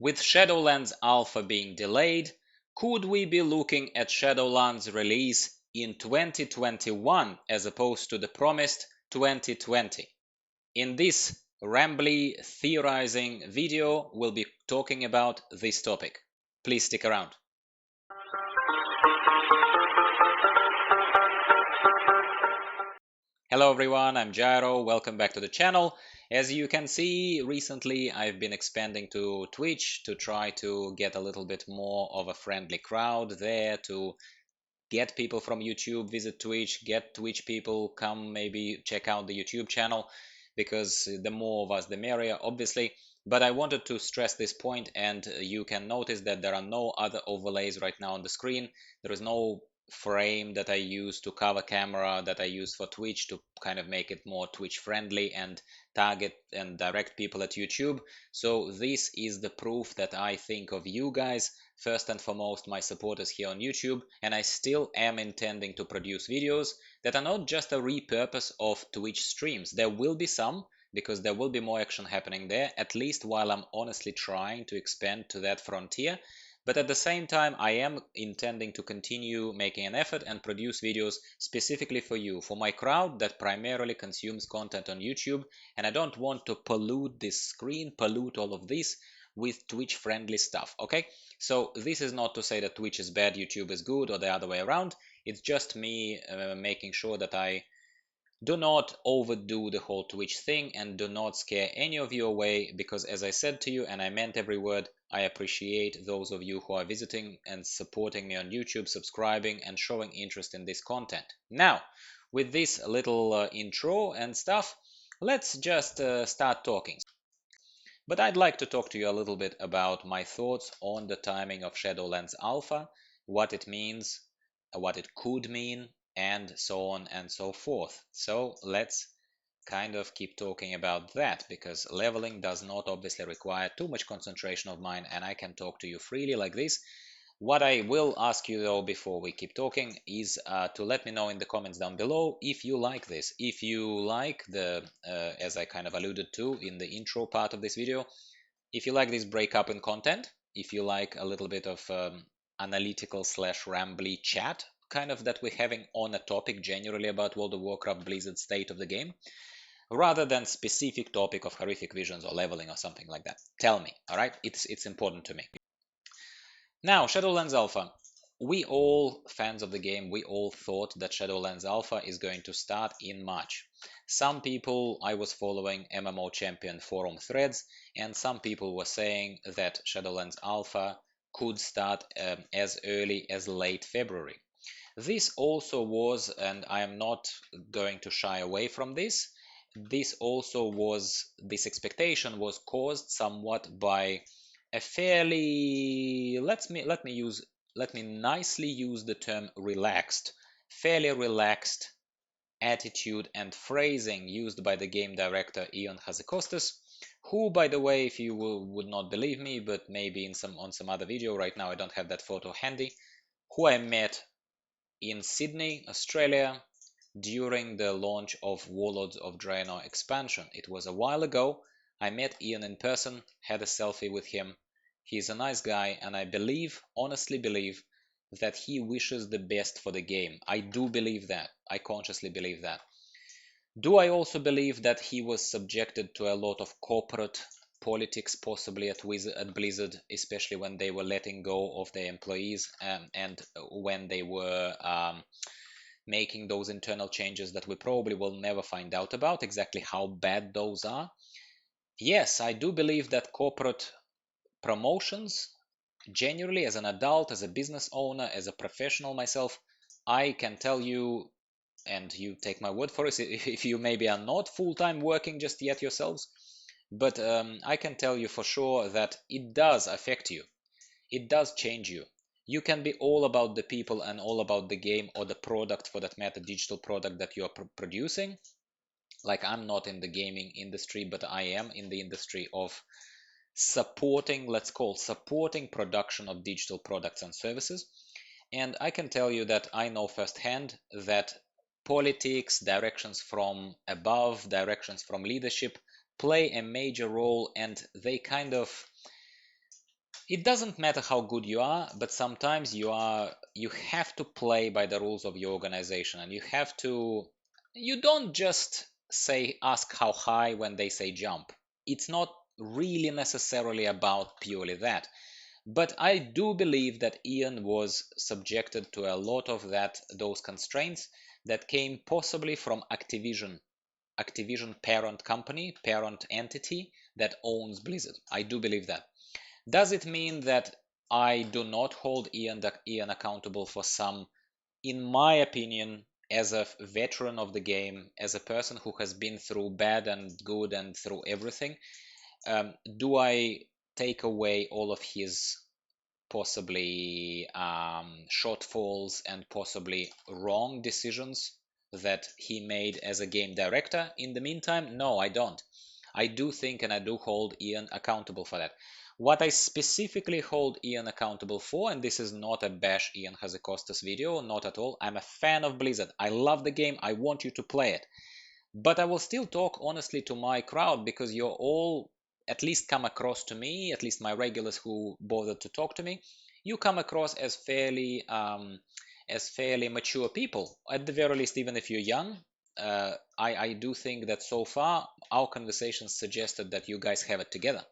With Shadowlands Alpha being delayed, could we be looking at Shadowlands release in 2021 as opposed to the promised 2020? In this rambly theorizing video, we'll be talking about this topic. Please stick around. Hello everyone, I'm Gyro, welcome back to the channel. As you can see, recently I've been expanding to Twitch to try to get a little bit more of a friendly crowd there, to get people from YouTube visit Twitch, get Twitch people come maybe check out the YouTube channel, because the more of us the merrier, obviously. But I wanted to stress this point, and you can notice that there are no other overlays right now on the screen. There is no frame that I use to cover camera that I use for Twitch to kind of make it more Twitch friendly and target and direct people at YouTube. So this is the proof that I think of you guys, first and foremost my supporters here on YouTube, and I still am intending to produce videos that are not just a repurpose of Twitch streams. There will be some, because there will be more action happening there, at least while I'm honestly trying to expand to that frontier. But at the same time, I am intending to continue making an effort and produce videos specifically for you, for my crowd that primarily consumes content on YouTube, and I don't want to pollute this screen, pollute all of this with Twitch friendly stuff, okay? So this is not to say that Twitch is bad, YouTube is good, or the other way around. It's just me making sure that I do not overdo the whole Twitch thing and do not scare any of you away, because as I said to you, and I meant every word, I appreciate those of you who are visiting and supporting me on YouTube, subscribing and showing interest in this content. Now, with this little intro and stuff, let's just start talking. But I'd like to talk to you a little bit about my thoughts on the timing of Shadowlands Alpha, what it means, what it could mean, and so on and so forth. So let's kind of keep talking about that, because leveling does not obviously require too much concentration of mine, and I can talk to you freely like this. What I will ask you though before we keep talking is to let me know in the comments down below if you like this, if you like the, as I kind of alluded to in the intro part of this video, if you like this breakup in content, if you like a little bit of analytical slash rambly chat kind of that we're having on a topic generally about World of Warcraft Blizzard state of the game, rather than specific topic of horrific visions or leveling or something like that. Tell me, all right? It's important to me. Now, Shadowlands Alpha. We all, fans of the game, we all thought that Shadowlands Alpha is going to start in March. Some people, I was following MMO Champion forum threads, and some people were saying that Shadowlands Alpha could start as early as late February. This also was, and I am not going to shy away from this, this expectation was caused somewhat by a fairly, let me nicely use the term relaxed, fairly relaxed attitude and phrasing used by the game director Ion Hazekostas, who, by the way, if you would not believe me, but maybe on some other video, right now I don't have that photo handy, who I met in Sydney, Australia, during the launch of Warlords of Draenor expansion. It was a while ago. I met Ian in person, had a selfie with him. He's a nice guy, and I believe, honestly believe, that he wishes the best for the game. I do believe that. I consciously believe that. Do I also believe that he was subjected to a lot of corporate politics, possibly at Blizzard, especially when they were letting go of their employees and when they were making those internal changes that we probably will never find out about exactly how bad those are? Yes, I do believe that corporate promotions, generally as an adult, as a business owner, as a professional myself, I can tell you, and you take my word for it, if you maybe are not full-time working just yet yourselves, but I can tell you for sure that it does affect you. It does change you. You can be all about the people and all about the game, or the product for that matter, digital product that you are producing. Like, I'm not in the gaming industry, but I am in the industry of supporting, let's call supporting production of digital products and services. And I can tell you that I know firsthand that politics, directions from above, directions from leadership play a major role, and they kind of It doesn't matter how good you are, but sometimes you have to play by the rules of your organization, and you don't just say ask how high when they say jump. It's not really necessarily about purely that. But I do believe that Ian was subjected to a lot of those constraints that came possibly from Activision parent company, parent entity that owns Blizzard. I do believe that. Does it mean that I do not hold Ian accountable for some, in my opinion, as a veteran of the game, as a person who has been through bad and good and through everything, do I take away all of his possibly shortfalls and possibly wrong decisions that he made as a game director in the meantime? No, I don't. I do think and I do hold Ian accountable for that. What I specifically hold Ian accountable for, and this is not a bash Ian Hazekostas video, not at all. I'm a fan of Blizzard. I love the game. I want you to play it. But I will still talk honestly to my crowd because you're all, at least come across to me, at least my regulars who bothered to talk to me, you come across as fairly mature people. At the very least, even if you're young, I do think that so far our conversations suggested that you guys have it together.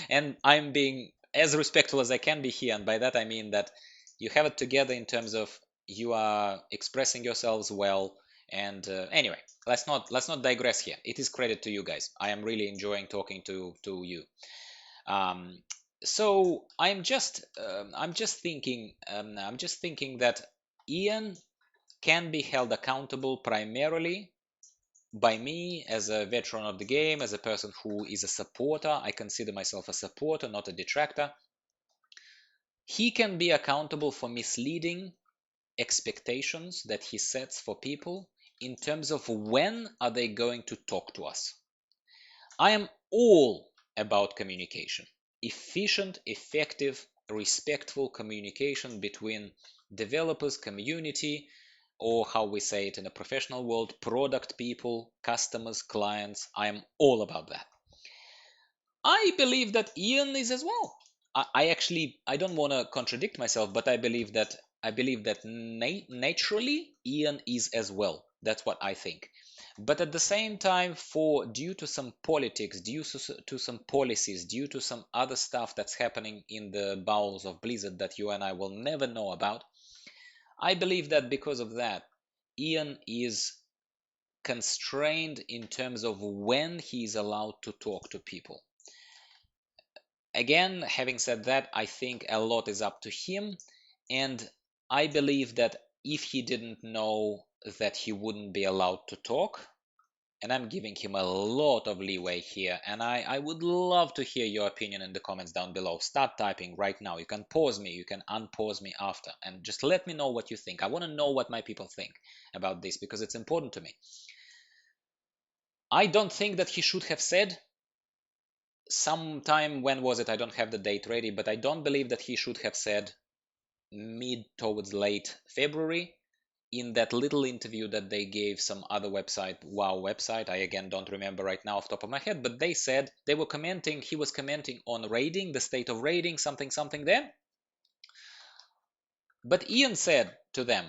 And I'm being as respectful as I can be here, and by that I mean that you have it together in terms of you are expressing yourselves well. And anyway, let's not digress here. It is credit to you guys. I am really enjoying talking to you. Um, so I'm just thinking that Ian can be held accountable primarily by me as a veteran of the game, as a person who is a supporter. I consider myself a supporter, not a detractor. He can be accountable for misleading expectations that he sets for people in terms of when are they going to talk to us. I am all about communication. Efficient, effective, respectful communication between developers, community, or how we say it in a professional world, product people, customers, clients. I am all about that. I believe that Ian is as well. I don't want to contradict myself, but I believe that naturally Ian is as well. That's what I think. But at the same time, for due to some politics, due to some policies, due to some other stuff that's happening in the bowels of Blizzard that you and I will never know about, I believe that because of that, Ian is constrained in terms of when he is allowed to talk to people. Again, having said that, I think a lot is up to him, and I believe that if he didn't know that he wouldn't be allowed to talk, and I'm giving him a lot of leeway here, and I would love to hear your opinion in the comments down below. Start typing right now. You can pause me, you can unpause me after, and just let me know what you think. I want to know what my people think about this because it's important to me. I don't think that he should have said sometime, when was it? I don't have the date ready, but I don't believe that he should have said mid towards late February in that little interview that they gave some other website, WoW website. I again don't remember right now off the top of my head, but they said he was commenting on raiding, the state of raiding, something there. But Ian said to them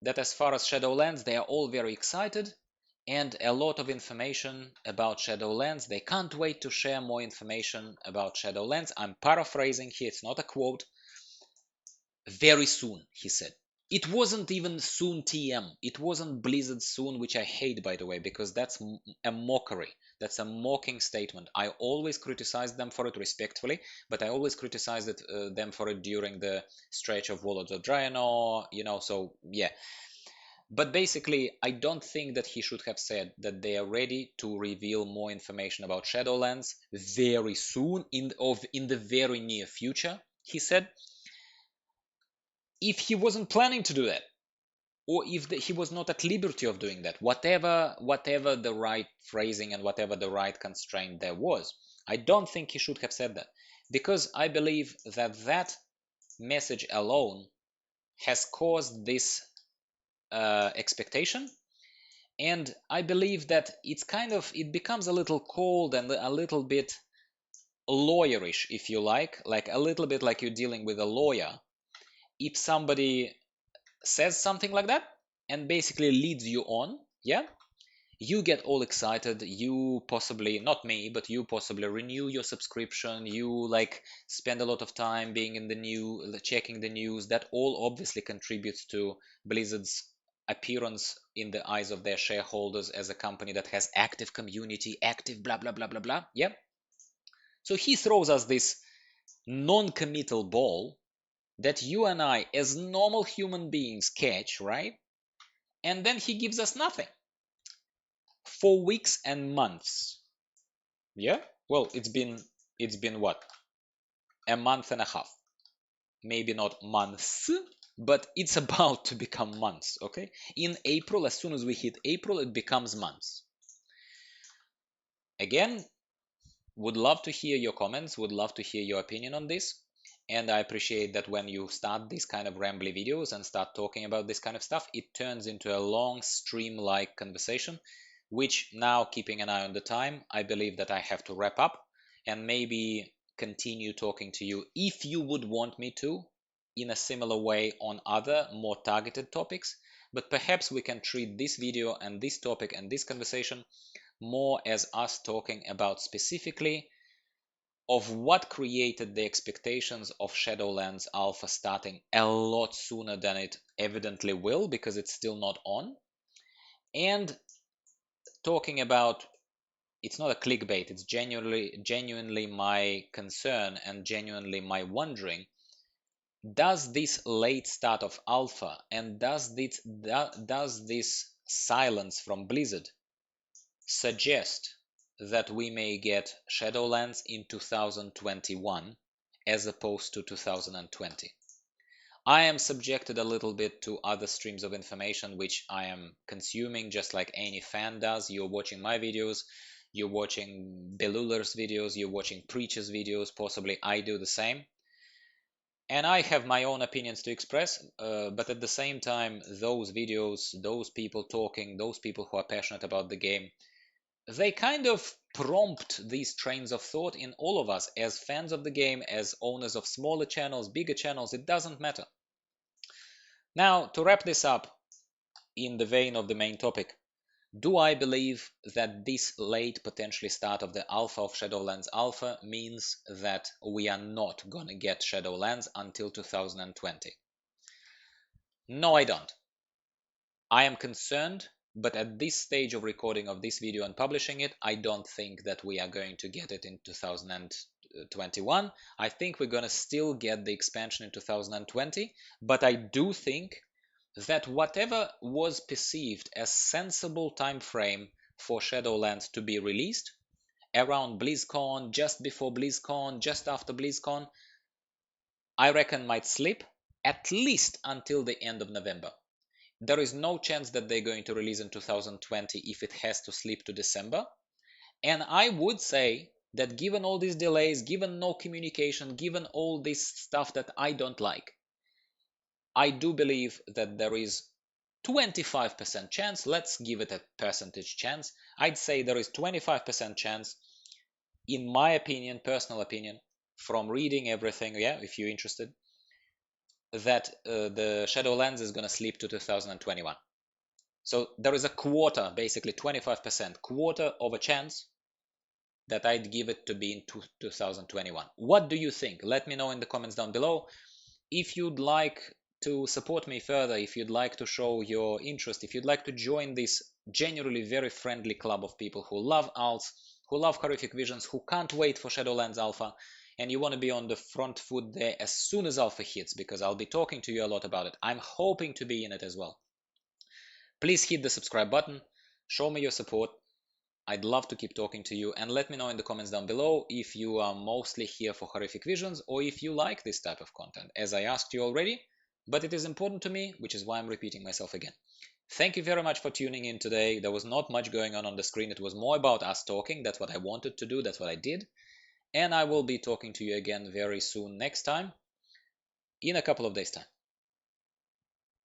that as far as Shadowlands, they are all very excited and a lot of information about Shadowlands. They can't wait to share more information about Shadowlands. I'm paraphrasing here, it's not a quote. Very soon, he said. It wasn't even soon TM. It wasn't Blizzard soon, which I hate, by the way, because that's a mockery. That's a mocking statement. I always criticized them for it respectfully, but I always criticized them for it during the stretch of World of Draenor, so yeah. But basically, I don't think that he should have said that they are ready to reveal more information about Shadowlands very soon, in the very near future, he said. If he wasn't planning to do that, or if he was not at liberty of doing that, whatever the right phrasing and whatever the right constraint there was, I don't think he should have said that, because I believe that message alone has caused this expectation, and I believe that it becomes a little cold and a little bit lawyerish, if you like a little bit like you're dealing with a lawyer. If somebody says something like that and basically leads you on, yeah, you get all excited, you possibly, not me, but you possibly renew your subscription, you like spend a lot of time being in the news, checking the news. That all obviously contributes to Blizzard's appearance in the eyes of their shareholders as a company that has active community, active blah blah blah blah blah, yeah. So he throws us this non-committal ball that you and I as normal human beings catch, right? And then he gives us nothing for weeks and months. Yeah, well, it's been what, a month and a half, maybe not months, but it's about to become months. Okay, in April, as soon as we hit April, it becomes months. Again, would love to hear your comments, would love to hear your opinion on this. And I appreciate that when you start these kind of rambly videos and start talking about this kind of stuff, it turns into a long stream-like conversation, which now, keeping an eye on the time, I believe that I have to wrap up and maybe continue talking to you, if you would want me to, in a similar way on other more targeted topics. But perhaps we can treat this video and this topic and this conversation more as us talking about specifically of what created the expectations of Shadowlands Alpha starting a lot sooner than it evidently will, because it's still not on, and talking about, it's not a clickbait, it's genuinely my concern and genuinely my wondering, does this late start of Alpha and does this silence from Blizzard suggest that we may get Shadowlands in 2021 as opposed to 2020. I am subjected a little bit to other streams of information which I am consuming just like any fan does. You're watching my videos, you're watching Belular's videos, you're watching Preacher's videos, possibly I do the same. And I have my own opinions to express, but at the same time, those videos, those people talking, those people who are passionate about the game, they kind of prompt these trains of thought in all of us as fans of the game, as owners of smaller channels, bigger channels, it doesn't matter. Now, to wrap this up in the vein of the main topic, do I believe that this late potentially start of the Alpha of Shadowlands Alpha means that we are not gonna get Shadowlands until 2020? No, I don't. I am concerned, but at this stage of recording of this video and publishing it, I don't think that we are going to get it in 2021. I think we're going to still get the expansion in 2020, but I do think that whatever was perceived as sensible time frame for Shadowlands to be released, around BlizzCon, just before BlizzCon, just after BlizzCon, I reckon might slip at least until the end of November. There is no chance that they're going to release in 2020 if it has to slip to December. And I would say that given all these delays, given no communication, given all this stuff that I don't like, I do believe that there is 25% chance, let's give it a percentage chance, I'd say there is 25% chance, in my opinion, personal opinion, from reading everything, yeah, if you're interested, that the Shadowlands is going to slip to 2021. So there is a quarter, basically 25%, quarter of a chance that I'd give it to be in 2021. What do you think? Let me know in the comments down below. If you'd like to support me further, if you'd like to show your interest, if you'd like to join this genuinely very friendly club of people who love alts, who love horrific visions, who can't wait for Shadowlands Alpha, and you want to be on the front foot there as soon as Alpha hits, because I'll be talking to you a lot about it. I'm hoping to be in it as well. Please hit the subscribe button, show me your support. I'd love to keep talking to you, and let me know in the comments down below if you are mostly here for horrific visions or if you like this type of content, as I asked you already, but it is important to me, which is why I'm repeating myself again. Thank you very much for tuning in today. There was not much going on the screen. It was more about us talking. That's what I wanted to do. That's what I did. And I will be talking to you again very soon next time, in a couple of days' time.